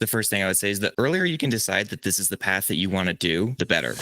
The first thing I would say is the earlier you can decide that this is the path that you want to do, the better.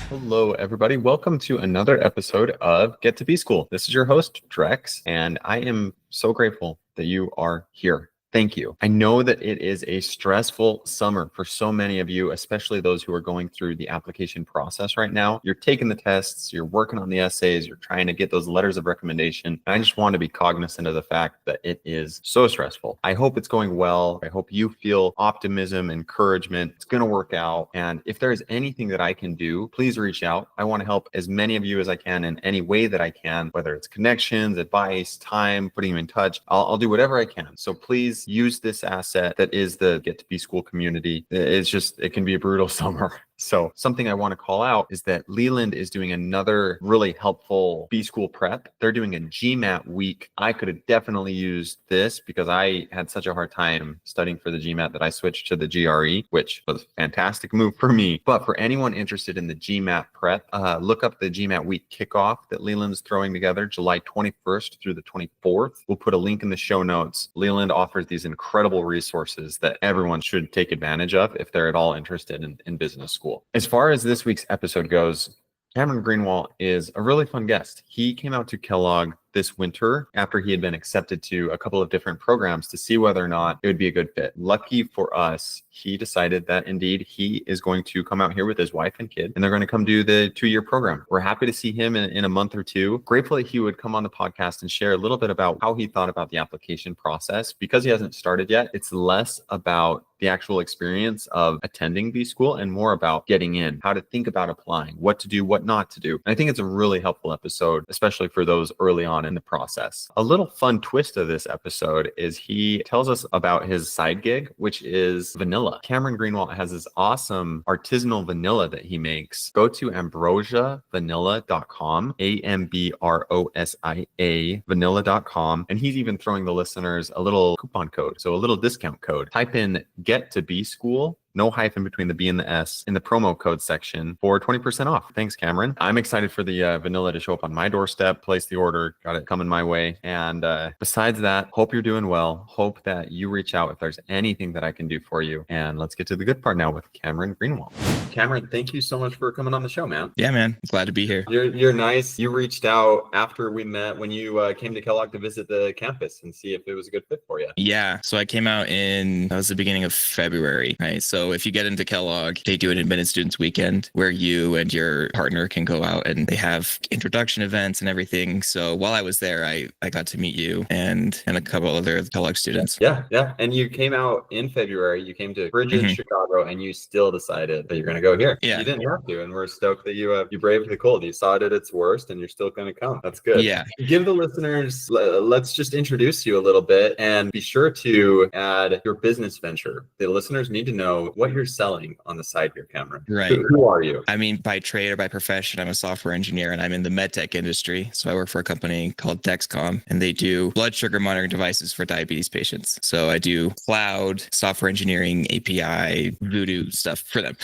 Hello, everybody. Welcome to another episode of Get to B School. This is your host, Drex, and I am so grateful that you are here. Thank you. I know that it is a stressful summer for so many of you, especially those who are going through the application process right now. You're taking the tests, you're working on the essays, you're trying to get those letters of recommendation. And I just want to be cognizant of the fact that it is so stressful. I hope it's going well. I hope you feel optimism, encouragement. It's going to work out. And if there is anything that I can do, please reach out. I want to help as many of you as I can in any way that I can, whether it's connections, advice, time, putting you in touch. I'll do whatever I can. So please use this asset that is the Get to B School community. It can be a brutal summer. So something I want to call out is that Leland is doing another really helpful B School prep. They're doing a GMAT week. I could have definitely used this because I had such a hard time studying for the GMAT that I switched to the GRE, which was a fantastic move for me. But for anyone interested in the GMAT prep, look up the GMAT week kickoff that Leland's throwing together July 21st through the 24th. We'll put a link in the show notes. Leland offers these incredible resources that everyone should take advantage of if they're at all interested in business school. As far as this week's episode goes, Cameron Greenwalt is a really fun guest. He came out to Kellogg this winter after he had been accepted to a couple of different programs to see whether or not it would be a good fit. Lucky for us, he decided that indeed he is going to come out here with his wife and kid, and they're going to come do the 2-year program. We're happy to see him in a month or two. Grateful that he would come on the podcast and share a little bit about how he thought about the application process. Because he hasn't started yet, it's less about the actual experience of attending B School and more about getting in, how to think about applying, what to do, what not to do. And I think it's a really helpful episode, especially for those early on in the process. A little fun twist of this episode is he tells us about his side gig, which is vanilla. Cameron Greenwalt has this awesome artisanal vanilla that he makes. Go to ambrosiavanilla.com, AMBROSIA vanilla.com. And he's even throwing the listeners a little coupon code, so a little discount code. Type in Get to B School, no hyphen between the B and the S, in the promo code section for 20% off. Thanks, Cameron. I'm excited for the vanilla to show up on my doorstep, place the order, got it coming my way. And besides that, hope you're doing well. Hope that you reach out if there's anything that I can do for you. And let's get to the good part now with Cameron Greenwalt. Cameron, thank you so much for coming on the show, man. Yeah, man. Glad to be here. You're nice. You reached out after we met when you came to Kellogg to visit the campus and see if it was a good fit for you. Yeah. So I came out that was the beginning of February, right? So if you get into Kellogg, they do an admitted students weekend where you and your partner can go out and they have introduction events and everything. So while I was there, I got to meet you and a couple other Kellogg students. Yeah. And you came out in February. You came to Bridges, Chicago, and you still decided that you're going to go here. Yeah. You didn't have to, and we're stoked that you braved the cold. You saw it at its worst, and you're still going to come. That's good. Yeah. Give the listeners, let's just introduce you a little bit and be sure to add your business venture. The listeners need to know what you're selling on the side here, Cameron. Right. Who are you? I mean, by trade or by profession, I'm a software engineer and I'm in the med tech industry. So I work for a company called Dexcom and they do blood sugar monitoring devices for diabetes patients. So I do cloud, software engineering, API, voodoo stuff for them.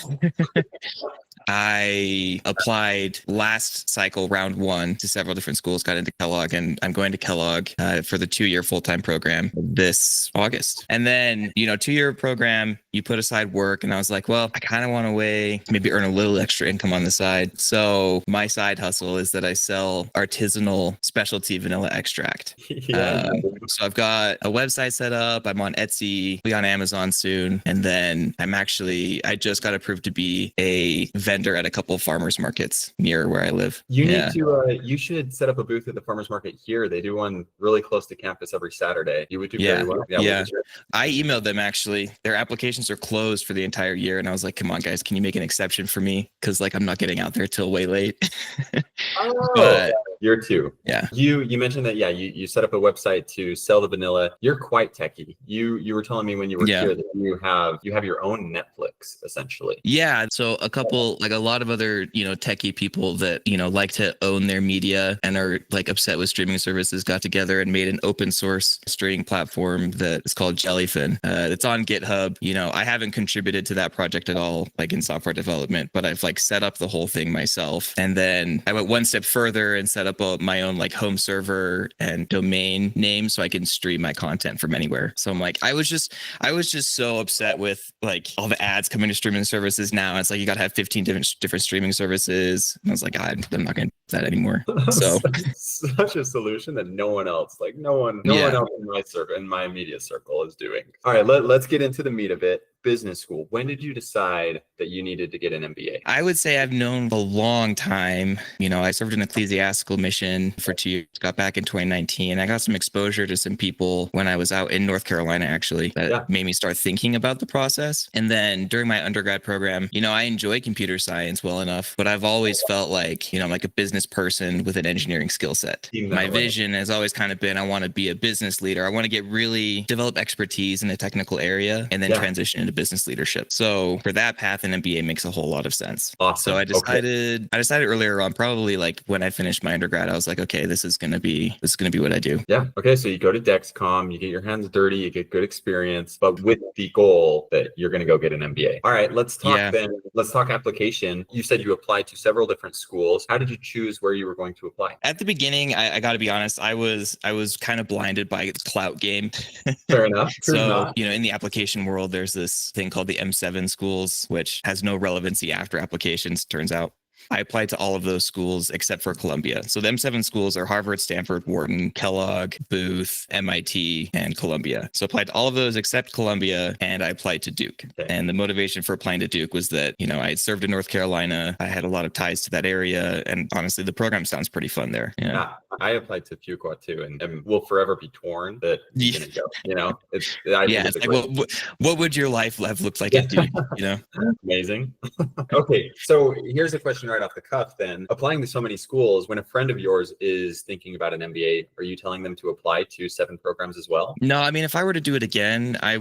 I applied last cycle, round 1, to several different schools, got into Kellogg, and I'm going to Kellogg for the 2-year full-time program this August. And then, 2-year program, you put aside work, and I was like, well, I kind of want to maybe earn a little extra income on the side. So my side hustle is that I sell artisanal specialty vanilla extract. So I've got a website set up. I'm on Etsy, be on Amazon soon. And then I just got approved to be a vendor at a couple of farmers markets near where I live. You should set up a booth at the farmers market here. They do one really close to campus every Saturday. You would do very well. Yeah. I emailed them actually. Their applications are closed for the entire year. And I was like, come on, guys, can you make an exception for me? Because I'm not getting out there till way late. But Year 2. Yeah. You mentioned that, you set up a website to sell the vanilla. You're quite techie. You were telling me when you were here that you have your own Netflix, essentially. Yeah. So a couple, a lot of other, techie people that, like to own their media and are upset with streaming services got together and made an open source streaming platform that is called Jellyfin. It's on GitHub. I haven't contributed to that project at all, in software development, but I've set up the whole thing myself. And then I went one step further and set set up my own like home server and domain name so I can stream my content from anywhere. So I'm like, I was just so upset with like all the ads coming to streaming services now. It's like you got to have 15 different streaming services. And I was like, I'm not going to do that anymore. So such a solution that no one else else in my circle, in my immediate circle, is doing. All right, let's get into the meat of it. Business school. When did you decide that you needed to get an MBA? I would say I've known a long time. I served an ecclesiastical mission for 2 years, got back in 2019. I got some exposure to some people when I was out in North Carolina, actually, that made me start thinking about the process. And then during my undergrad program, I enjoy computer science well enough, but I've always felt like, I'm like a business person with an engineering skill set. My vision has always kind of been, I want to be a business leader. I want to develop expertise in a technical area and then transition into business leadership. So for that path, an MBA makes a whole lot of sense. Awesome. So I decided earlier on, probably like when I finished my undergrad, I was like, okay, this is going to be what I do. Yeah. Okay. So you go to Dexcom, you get your hands dirty, you get good experience, but with the goal that you're going to go get an MBA. All right, let's talk then. Let's talk application. You said you applied to several different schools. How did you choose where you were going to apply? At the beginning, I got to be honest, I was kind of blinded by the clout game. Fair enough. So, in the application world, there's this thing called the M7 schools, which has no relevancy after applications, turns out. I applied to all of those schools except for Columbia. So the M7 schools are Harvard, Stanford, Wharton, Kellogg, Booth, MIT, and Columbia. So I applied to all of those except Columbia, and I applied to Duke. Okay. And the motivation for applying to Duke was that, I had served in North Carolina. I had a lot of ties to that area. And honestly, the program sounds pretty fun there. Yeah. I applied to Fuqua too, and will forever be torn that you didn't go. It's like, what would your life have looked like at Duke? Amazing. Okay, so here's a question right off the cuff then. Applying to so many schools, when a friend of yours is thinking about an MBA, are you telling them to apply to 7 programs as well? No, I mean, if I were to do it again, I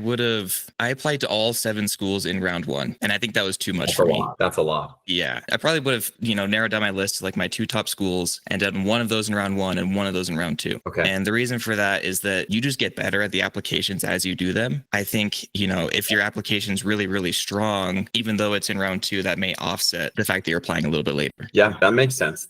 applied to all 7 schools in round 1. And I think that was too much for me. That's a lot. Yeah. I probably would have, narrowed down my list to like my 2 top schools and done one of those in round 1 and one of those in round 2. Okay. And the reason for that is that you just get better at the applications as you do them. I think, if your application's really, really strong, even though it's in round 2, that may offset the fact that you're applying a little bit later. Yeah, that makes sense.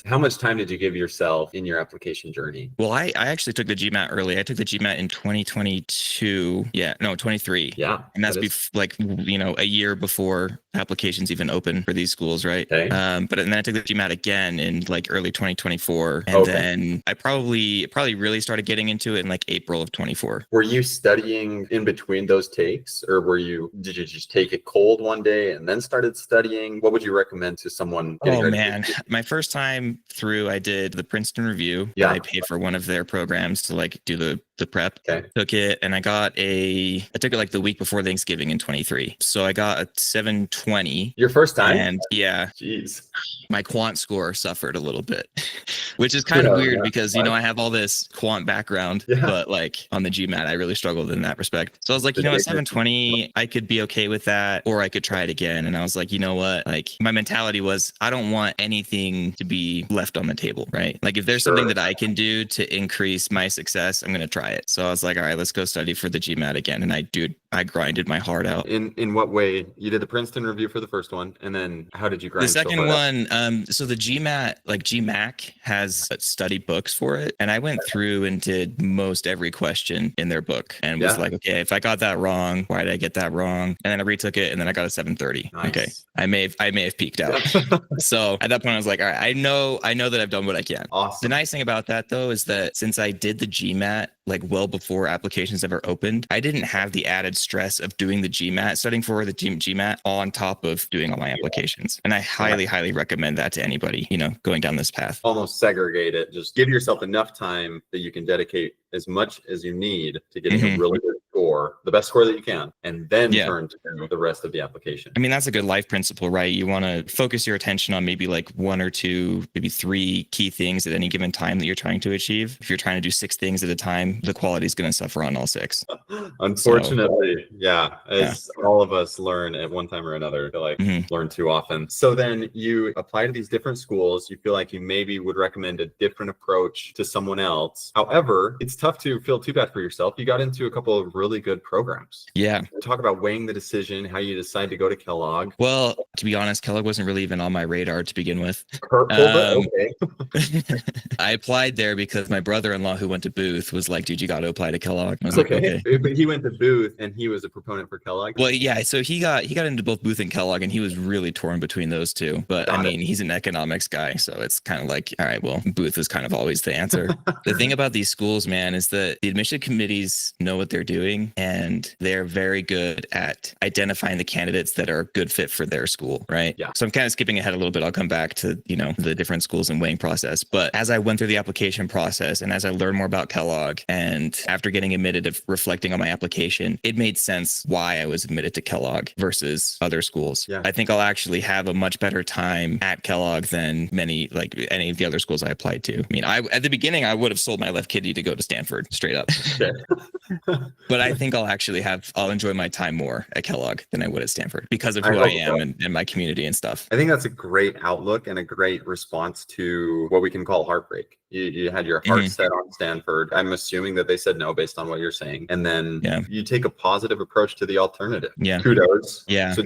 How much time did you give yourself in your application journey? Well, I actually took the GMAT early. I took the GMAT in 2022. 23. Yeah. And that's a year before applications even open for these schools, right? Okay. But then I took the GMAT again in like early 2024. And then I probably really started getting into it in like April of 24. Were you studying in between those takes, or did you just take it cold one day and then started studying? What would you recommend to someone? Oh man, my first time through, I did the Princeton Review. Yeah. I paid for one of their programs to like do the prep. Okay. Took it, and I took it like the week before Thanksgiving in 23. So I got a 720. Your first time? And yeah. Jeez. My quant score suffered a little bit, which is kind of weird because, I have all this quant background, but like on the GMAT, I really struggled in that respect. So I was like, a 720, I could be okay with that, or I could try it again. And I was like, you know what? Like my mentality was, I don't want anything to be left on the table, right? Like if there's something that I can do to increase my success, I'm going to try it. So I was like, all right, let's go study for the GMAT again. And I grinded my heart out. In what way? You did the Princeton Review for the first one, and then how did you grind? The second one, so the GMAT, like GMAC has study books for it. And I went through and did most every question in their book and was like, okay, if I got that wrong, why did I get that wrong? And then I retook it and then I got a 730. Nice. Okay. I may have peaked out. So at that point I was like, all right, I know that I've done what I can. Awesome. The nice thing about that though, is that since I did the GMAT like well before applications ever opened, I didn't have the added stress of doing the GMAT, studying for the GMAT on top of doing all my applications. And I highly recommend that to anybody, going down this path. Almost segregate it. Just give yourself enough time that you can dedicate as much as you need to getting a really good score, the best score that you can, and then turn to the rest of the application. I mean, that's a good life principle, right? You want to focus your attention on maybe like 1 or 2, maybe 3 key things at any given time that you're trying to achieve. If you're trying to do 6 things at a time, the quality is going to suffer on all 6. Unfortunately, as all of us learn at one time or another, to learn too often. So then you apply to these different schools. You feel like you maybe would recommend a different approach to someone else. However, it's tough to feel too bad for yourself. You got into a couple of really really good programs. Yeah. Talk about weighing the decision, how you decide to go to Kellogg. Well, to be honest, Kellogg wasn't really even on my radar to begin with. Hurtful, but okay. I applied there because my brother-in-law who went to Booth was like, dude, you got to apply to Kellogg. I was like, okay. But he went to Booth and he was a proponent for Kellogg. Well, yeah. So he got into both Booth and Kellogg, and he was really torn between those two. But I mean, he's an economics guy, so it's kind of like, all right, well, Booth is kind of always the answer. The thing about these schools, man, is that the admission committees know what they're doing, and they're very good at identifying the candidates that are a good fit for their school, right? Yeah. So I'm kind of skipping ahead a little bit. I'll come back to, the different schools and weighing process. But as I went through the application process and as I learned more about Kellogg, and after getting admitted, of reflecting on my application, it made sense why I was admitted to Kellogg versus other schools. Yeah. I think I'll actually have a much better time at Kellogg than any of the other schools I applied to. I mean, at the beginning, I would have sold my left kidney to go to Stanford straight up. But I think I'll enjoy my time more at Kellogg than I would at Stanford because of who I am and my community and stuff. I think that's a great outlook and a great response to what we can call heartbreak. You had your heart set on Stanford. I'm assuming that they said no based on what you're saying. And then you take a positive approach to the alternative. Yeah. Kudos. Yeah. So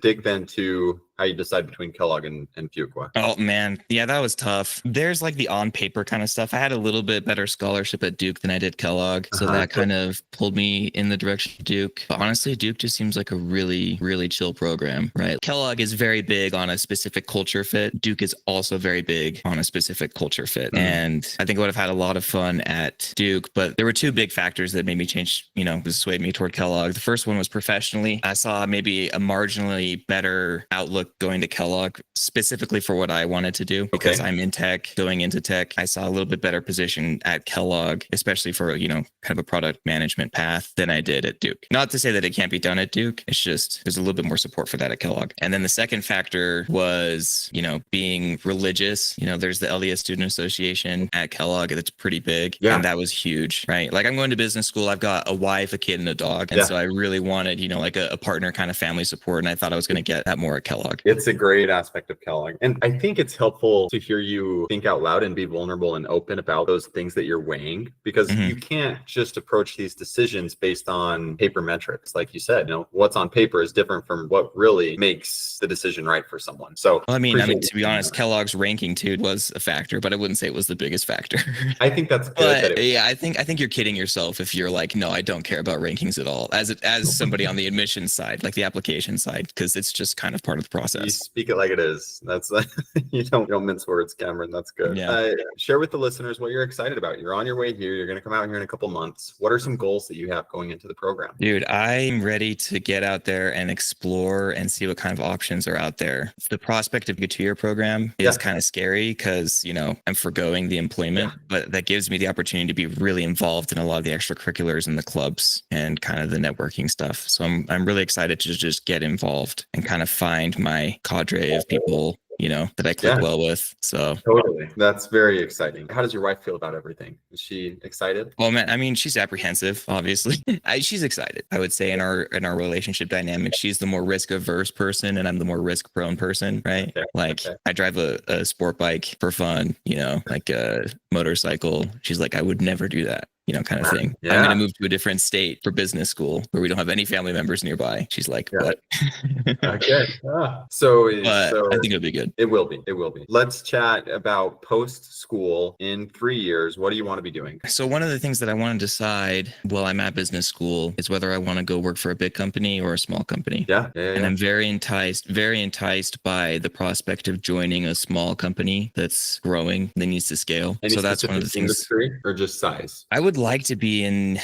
dig then to how you decide between Kellogg and Fuqua. Oh man. Yeah, that was tough. There's like the on paper kind of stuff. I had a little bit better scholarship at Duke than I did Kellogg. So that kind of pulled me in the direction of Duke. But honestly, Duke just seems like a really, really chill program, right? Kellogg is very big on a specific culture fit. Duke is also very big on a specific culture fit. And I think I would have had a lot of fun at Duke, but there were two big factors that made me change, swayed me toward Kellogg. The first one was professionally. I saw maybe a marginally better outlook going to Kellogg specifically for what I wanted to do because I'm in tech, going into tech. I saw a little bit better position at Kellogg, especially for, kind of a product management path than I did at Duke. Not to say that it can't be done at Duke. It's just there's a little bit more support for that at Kellogg. And then the second factor was, being religious. There's the LDS Student Association at Kellogg that's pretty big. Yeah. And that was huge, right? Like I'm going to business school. I've got a wife, a kid, and a dog. And so I really wanted, like a partner kind of family support. And I thought I was going to get that more at Kellogg. It's a great aspect of Kellogg. And I think it's helpful to hear you think out loud and be vulnerable and open about those things that you're weighing, because you can't just approach these decisions based on paper metrics. Like you said, what's on paper is different from what really makes the decision right for someone. So I mean, to be honest, Kellogg's ranking too was a factor, but I wouldn't say it was the biggest factor. I think that's good. I think you're kidding yourself if you're like, no, I don't care about rankings at all. As somebody on the admissions side, like the application side, because it's just kind of part of the process. You speak it like it is. That's you don't mince words, Cameron. That's good. Yeah. Share with the listeners what you're excited about. You're on your way here. You're going to come out here in a couple months. What are some goals that you have going into the program? Dude, I'm ready to get out there and explore and see what kind of options are out there. The prospect of a 2-year program is kind of scary because, I'm forgoing the employment, but that gives me the opportunity to be really involved in a lot of the extracurriculars and the clubs and kind of the networking stuff. So I'm really excited to just get involved and kind of find my cadre of people, that I click well with. So totally. That's very exciting. How does your wife feel about everything? Is she excited? Well, man, I mean, she's apprehensive, obviously. She's excited. I would say in our relationship dynamic, she's the more risk averse person and I'm the more risk prone person, right? I drive a sport bike for fun, like a motorcycle. She's like, I would never do that. Kind of thing. I'm going to move to a different state for business school where we don't have any family members nearby. She's like, what? Okay. So I think it'll be good. It will be. Let's chat about post school in 3 years. What do you want to be doing? So one of the things that I want to decide while I'm at business school is whether I want to go work for a big company or a small company. And I'm very enticed by the prospect of joining a small company that's growing, that needs to scale. So that's one of the things. Industry or just size? I would like to be in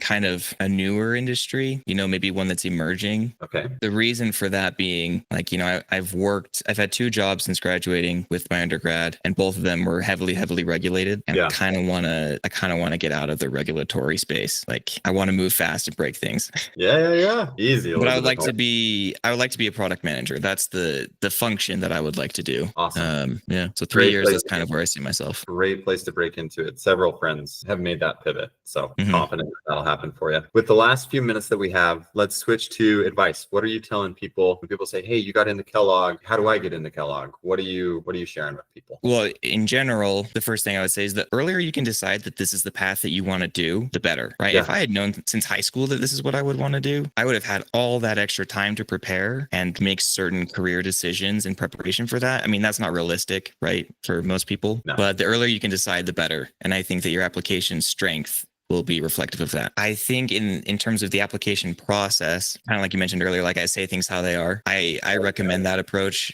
kind of a newer industry, maybe one that's emerging. Okay. The reason for that being like, I've had 2 jobs since graduating with my undergrad, and both of them were heavily regulated. And I kind of want to get out of the regulatory space. Like I want to move fast and break things. Yeah. Easy. But I would like to be a product manager. That's the function that I would like to do. Awesome. So 3 years is kind of where I see myself. Great place to break into it. Several friends have made that pivot. it. So Mhm. confident that'll happen for you. With the last few minutes that we have, let's switch to advice. What are you telling people when people say, hey, you got into Kellogg? How do I get into Kellogg? What are you sharing with people? Well, in general, the first thing I would say is the earlier you can decide that this is the path that you want to do, the better, right? Yeah. If I had known since high school that this is what I would want to do, I would have had all that extra time to prepare and make certain career decisions in preparation for that. I mean, that's not realistic, right? For most people, No. but the earlier you can decide, the better. And I think that your application strength will be reflective of that. I think in terms of the application process, kind of like you mentioned earlier, like I say things how they are. I recommend that approach,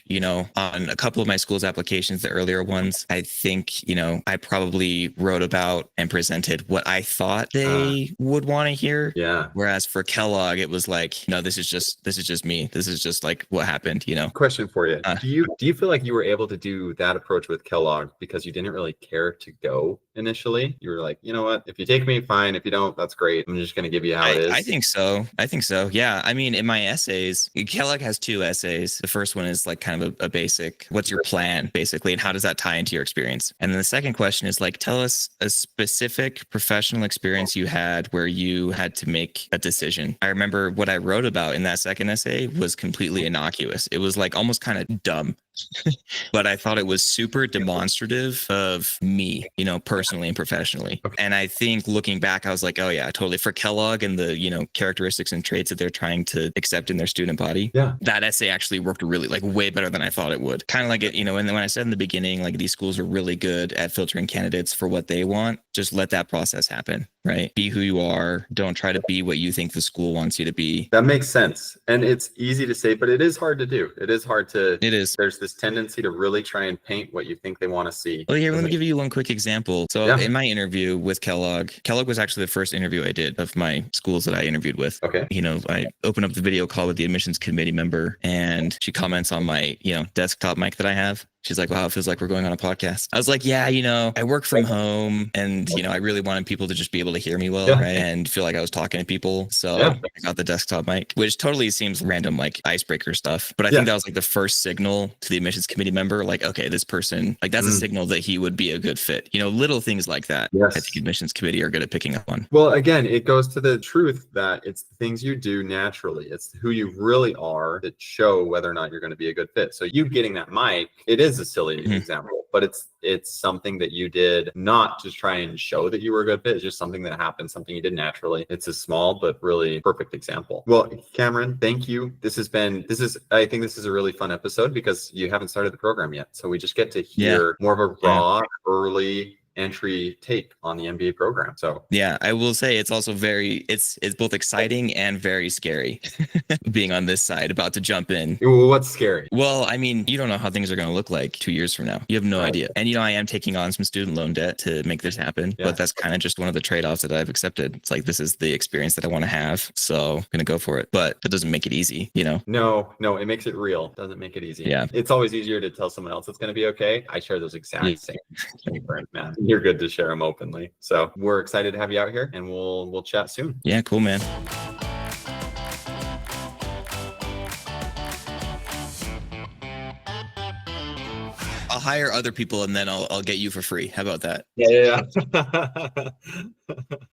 on a couple of my school's applications, the earlier ones. I think, I probably wrote about and presented what I thought they would want to hear. Yeah. Whereas for Kellogg, it was like, no, this is just me. This is just like what happened, Question for you. Do you feel like you were able to do that approach with Kellogg because you didn't really care to go initially? You were like, you know what? If you take me, fine. If you don't, that's great. I'm just going to give you how it is. I think so. Yeah. I mean, in my essays, Kellogg has 2 essays. The first one is like kind of a basic, what's your plan basically? And how does that tie into your experience? And then the second question is like, tell us a specific professional experience you had where you had to make a decision. I remember what I wrote about in that second essay was completely innocuous. It was like almost kind of dumb. But I thought it was super demonstrative of me, personally and professionally. Okay. And I think looking back, I was like, oh yeah, totally. For Kellogg and the, characteristics and traits that they're trying to accept in their student body. Yeah. That essay actually worked really like way better than I thought it would. Kind of like it, and then when I said in the beginning, like these schools are really good at filtering candidates for what they want, just let that process happen, right? Be who you are. Don't try to be what you think the school wants you to be. That makes sense. And it's easy to say, but it is hard to do. It is hard to. It is. There's this tendency to really try and paint what you think they want to see. Well, here, let me give you one quick example. So in my interview with Kellogg was actually the first interview I did of my schools that I interviewed with. Okay. I open up the video call with the admissions committee member and she comments on my, desktop mic that I have. She's like, wow, it feels like we're going on a podcast. I was like, yeah, I work from home and, I really wanted people to just be able to hear me well, right? And feel like I was talking to people. So I got the desktop mic, which totally seems random, like icebreaker stuff. But I think that was like the first signal to the admissions committee member, like, okay, this person, like that's a signal that he would be a good fit. Little things like that. Yes. I think admissions committee are good at picking up on. Well, again, it goes to the truth that it's the things you do naturally. It's who you really are that show whether or not you're going to be a good fit. So you getting that mic, it is a silly example, but it's something that you did not to try and show that you were a good fit. It's just something that happened, something you did naturally. It's a small but really perfect example. Well, Cameron, thank you. I think this is a really fun episode because you haven't started the program yet. So we just get to hear more of a raw, early entry take on the MBA program. So yeah, I will say it's also it's both exciting and very scary being on this side, about to jump in. What's scary? Well, I mean, you don't know how things are going to look like 2 years from now. You have no idea. And, I am taking on some student loan debt to make this happen, but that's kind of just one of the trade-offs that I've accepted. It's like, this is the experience that I want to have. So I'm going to go for it, but that doesn't make it easy, No, it makes it real. Doesn't make it easy. Yeah. It's always easier to tell someone else it's going to be okay. I share those exact same concerns, man. You're good to share them openly. So we're excited to have you out here and we'll chat soon. Yeah, cool, man. I'll hire other people and then I'll get you for free. How about that? Yeah.